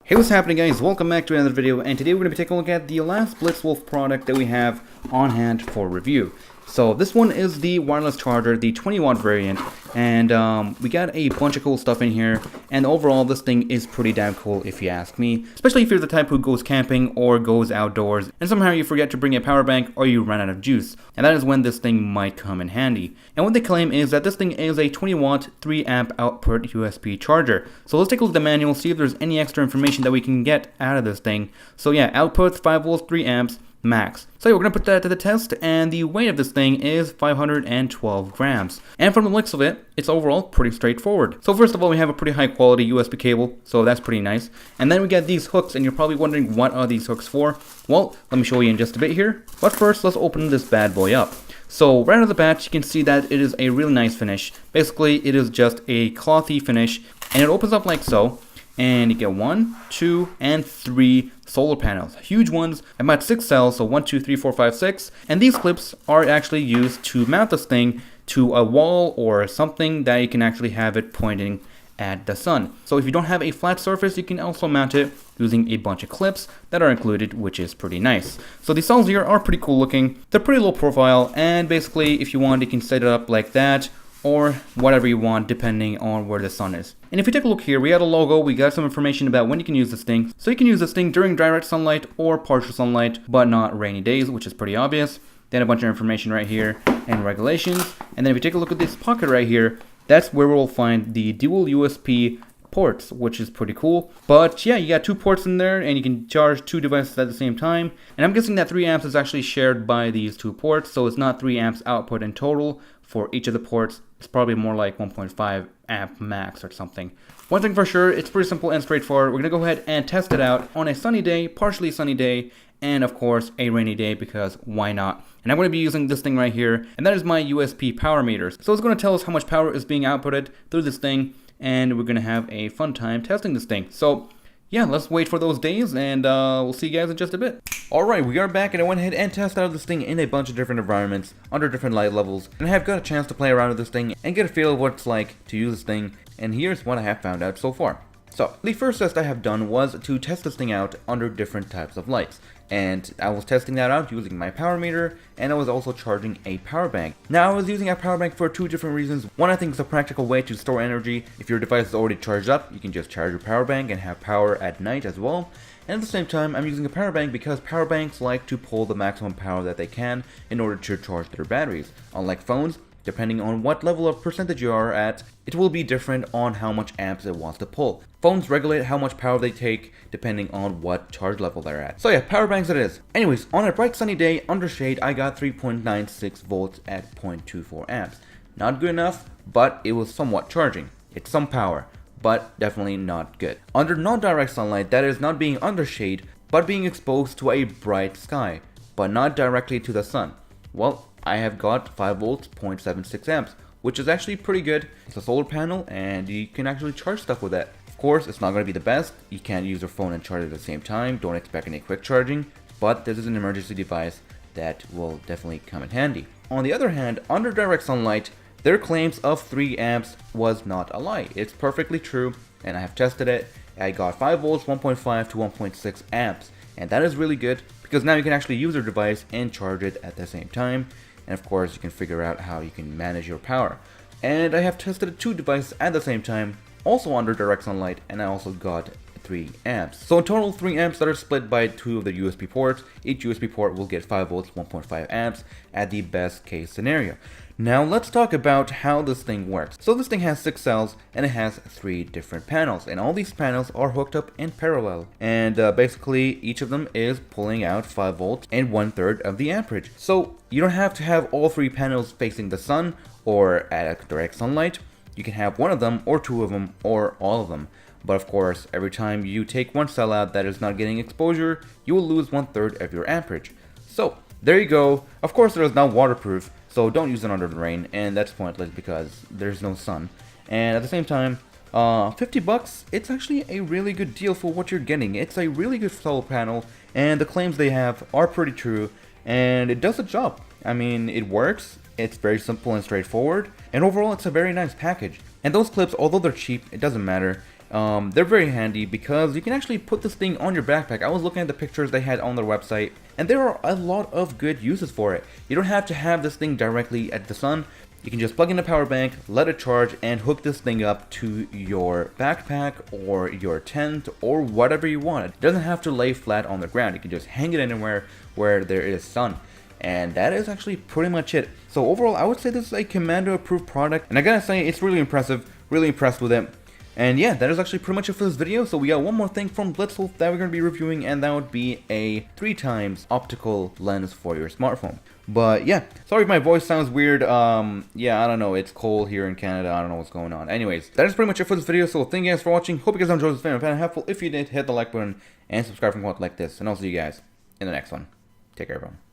Hey, what's happening, guys? Welcome back to another video, and today we're going to be taking a look at the last BlitzWolf product that we have on hand for review. So this one is the wireless charger, the 20-watt variant, and we got a bunch of cool stuff in here, and overall this thing is pretty damn cool if you ask me, especially if you're the type who goes camping or goes outdoors and somehow you forget to bring a power bank or you run out of juice, and that is when this thing might come in handy. And what they claim is that this thing is a 20-watt 3-amp output USB charger. So let's take a look at the manual, see if there's any extra information that we can get out of this thing. So yeah, outputs 5 volts, 3 amps max. So yeah, we're going to put that to the test, and the weight of this thing is 512 grams. And from the looks of it, it's overall pretty straightforward. So first of all, we have a pretty high quality USB cable, so that's pretty nice. And then we got these hooks, and you're probably wondering what are these hooks for? Well, let me show you in just a bit here. But first, let's open this bad boy up. So right out of the bat, you can see that it is a really nice finish. Basically, it is just a clothy finish, and it opens up like so. And you get 1, 2, and 3 solar panels. Huge ones, about 6 cells, so 1, 2, 3, 4, 5, 6. And these clips are actually used to mount this thing to a wall or something that you can actually have it pointing at the sun. So if you don't have a flat surface, you can also mount it using a bunch of clips that are included, which is pretty nice. So the cells here are pretty cool looking. They're pretty low profile, and basically if you want, you can set it up like that, or whatever you want depending on where the sun is. And if you take a look here, we got a logo, we got some information about when you can use this thing. So you can use this thing during direct sunlight or partial sunlight, but not rainy days, which is pretty obvious. Then a bunch of information right here and regulations. And then if you take a look at this pocket right here, that's where we'll find the dual USB ports, which is pretty cool. But yeah, you got 2 ports in there, and you can charge 2 devices at the same time. And I'm guessing that 3 amps is actually shared by these 2 ports, so it's not 3 amps output in total for each of the ports. It's probably more like 1.5 amp max or something. One thing for sure, it's pretty simple and straightforward. We're gonna go ahead and test it out on a sunny day, partially sunny day, and of course a rainy day, because why not? And I'm going to be using this thing right here, and that is my USB power meter. So it's going to tell us how much power is being outputted through this thing, and we're going to have a fun time testing this thing. So yeah, let's wait for those days, and we'll see you guys in just a bit. Alright, we are back, and I went ahead and tested out this thing in a bunch of different environments, under different light levels, and I have got a chance to play around with this thing and get a feel of what it's like to use this thing, and here's what I have found out so far. So, the first test I have done was to test this thing out under different types of lights. And I was testing that out using my power meter, and I was also charging a power bank. Now, I was using a power bank for 2 different reasons. One, I think it's a practical way to store energy. If your device is already charged up, you can just charge your power bank and have power at night as well. And at the same time, I'm using a power bank because power banks like to pull the maximum power that they can in order to charge their batteries. Unlike phones, depending on what level of percentage you are at, it will be different on how much amps it wants to pull. Phones regulate how much power they take depending on what charge level they're at. So yeah, power banks it is. Anyways, on a bright sunny day under shade, I got 3.96 volts at 0.24 amps. Not good enough, but it was somewhat charging. It's some power, but definitely not good. Under non-direct sunlight, that is not being under shade, but being exposed to a bright sky, but not directly to the sun. Well, I have got 5 volts, 0.76 amps, which is actually pretty good. It's a solar panel, and you can actually charge stuff with it. Of course, it's not going to be the best. You can't use your phone and charge it at the same time. Don't expect any quick charging, but this is an emergency device that will definitely come in handy. On the other hand, under direct sunlight, their claims of 3 amps was not a lie. It's perfectly true, and I have tested it. I got 5 volts, 1.5 to 1.6 amps, and that is really good because now you can actually use your device and charge it at the same time. And of course, you can figure out how you can manage your power. And I have tested 2 devices at the same time, also under direct sunlight, and I also got 3 amps. So in total, 3 amps that are split by 2 of the USB ports. Each USB port will get 5 volts, 1.5 amps at the best case scenario. Now let's talk about how this thing works. So this thing has 6 cells, and it has 3 different panels, and all these panels are hooked up in parallel. And basically each of them is pulling out 5 volts and 1/3 of the amperage. So you don't have to have all 3 panels facing the sun or at direct sunlight. You can have one of them or 2 of them or all of them. But of course, every time you take one cell out that is not getting exposure, you will lose 1/3 of your amperage. So there you go. Of course, it is not waterproof, so don't use it under the rain, and that's pointless because there's no sun. And at the same time, 50 bucks, it's actually a really good deal for what you're getting. It's a really good solar panel, and the claims they have are pretty true, and it does the job. I mean, it works, it's very simple and straightforward, and overall it's a very nice package. And those clips, although they're cheap, it doesn't matter. They're very handy because you can actually put this thing on your backpack. I was looking at the pictures they had on their website, and there are a lot of good uses for it. You don't have to have this thing directly at the sun. You can just plug in a power bank, let it charge, and hook this thing up to your backpack or your tent or whatever you want. It doesn't have to lay flat on the ground. You can just hang it anywhere where there is sun. And that is actually pretty much it. So overall, I would say this is a Kommando approved product, and I gotta say, it's really impressive. Really impressed with it. And yeah, that is actually pretty much it for this video. So we got one more thing from BlitzWolf that we're going to be reviewing, and that would be a 3x optical lens for your smartphone. But yeah, sorry if my voice sounds weird. Yeah, I don't know, it's cold here in Canada, I don't know what's going on. Anyways, that is pretty much it for this video, so thank you guys for watching. Hope you guys enjoyed this video. If you found it helpful, if you did, hit the like button and subscribe for more like this, and I'll see you guys in the next one. Take care, everyone.